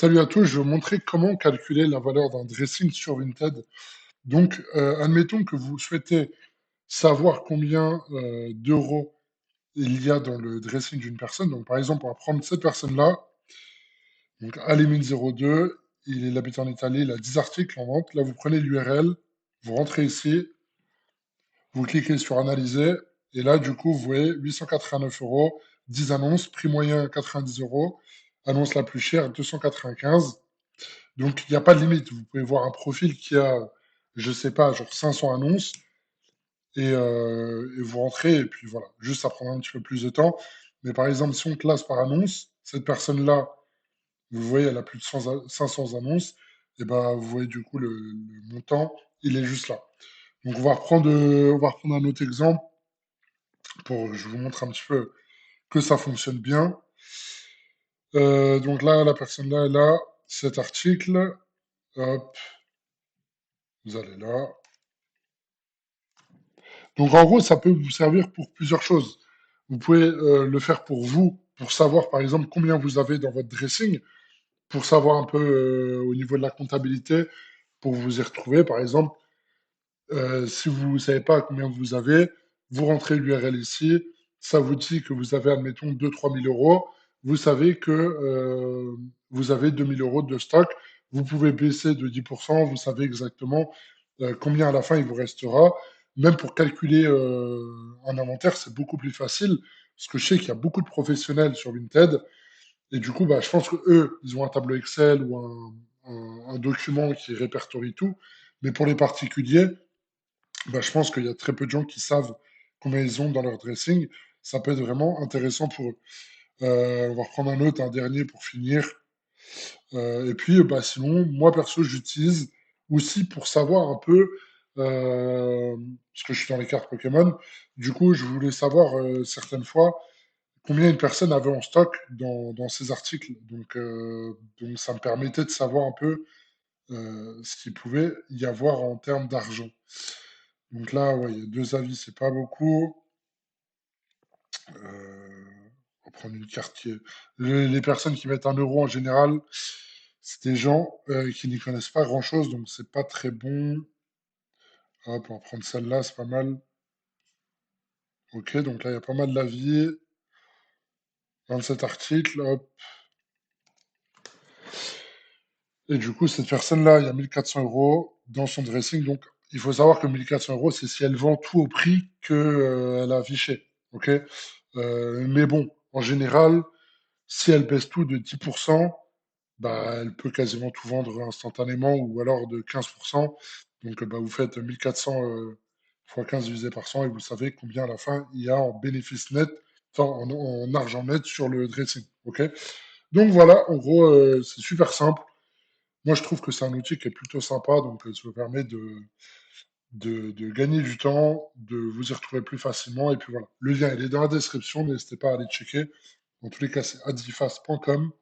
Salut à tous, je vais vous montrer comment calculer la valeur d'un dressing sur Vinted. Donc, admettons que vous souhaitez savoir combien d'euros il y a dans le dressing d'une personne. Donc, par exemple, on va prendre cette personne-là, donc Alimine02, il habite en Italie, il a 10 articles en vente. Là, vous prenez l'URL, vous rentrez ici, vous cliquez sur Analyser, et là, du coup, vous voyez 889 euros, 10 annonces, prix moyen 90 euros, annonce la plus chère 295. Donc, il n'y a pas de limite. Vous pouvez voir un profil qui a, je sais pas, genre 500 annonces et vous rentrez et puis voilà. Juste, ça prendra un petit peu plus de temps. Mais par exemple, si on classe par annonce, cette personne-là, vous voyez, elle a plus de 500 annonces. Et ben, vous voyez du coup le montant, il est juste là. Donc, on va reprendre un autre exemple pour que je vous montre un petit peu que ça fonctionne bien. Donc là, la personne là, elle a cet article. Hop, vous allez là. Donc en gros, ça peut vous servir pour plusieurs choses. Vous pouvez le faire pour vous, pour savoir par exemple combien vous avez dans votre dressing, pour savoir un peu au niveau de la comptabilité, pour vous y retrouver. Par exemple, si vous ne savez pas combien vous avez, vous rentrez l'URL ici, ça vous dit que vous avez, admettons, 2 000 à 3 000 euros. Vous savez que vous avez 2 000 euros de stock. Vous pouvez baisser de 10%, vous savez exactement combien à la fin il vous restera. Même pour calculer un inventaire, c'est beaucoup plus facile, parce que je sais qu'il y a beaucoup de professionnels sur Vinted, et du coup, bah, je pense que eux, ils ont un tableau Excel ou un document qui répertorie tout. Mais pour les particuliers, bah, je pense qu'il y a très peu de gens qui savent combien ils ont dans leur dressing. Ça peut être vraiment intéressant pour eux. On va reprendre un dernier pour finir. Et puis, bah, sinon, moi perso, j'utilise aussi pour savoir un peu, parce que je suis dans les cartes Pokémon, du coup, je voulais savoir certaines fois combien une personne avait en stock dans ses articles. Donc, ça me permettait de savoir un peu ce qu'il pouvait y avoir en termes d'argent. Donc là, ouais, il y a deux avis, c'est pas beaucoup. On va prendre une carte les personnes qui mettent 1 euro en général, c'est des gens qui n'y connaissent pas grand-chose, donc c'est pas très bon. Hop, on va prendre celle-là, c'est pas mal. Ok, donc là, il y a pas mal d'avis. 27 articles, hop. Et du coup, cette personne-là, il y a 1 400 euros dans son dressing. Donc, il faut savoir que 1 400 euros, c'est si elle vend tout au prix qu'elle a affiché. Ok? Mais bon, en général, si elle baisse tout de 10%, bah, elle peut quasiment tout vendre instantanément ou alors de 15%. Donc, bah, vous faites 1 400 fois 15 divisé par 100 et vous savez combien à la fin il y a en bénéfice net, enfin en argent net sur le dressing. Ok? Donc voilà, en gros, c'est super simple. Moi, je trouve que c'est un outil qui est plutôt sympa, donc ça vous permet de gagner du temps, de vous y retrouver plus facilement. Et puis voilà, le lien il est dans la description, n'hésitez pas à aller checker. Dans tous les cas, c'est advifast.com.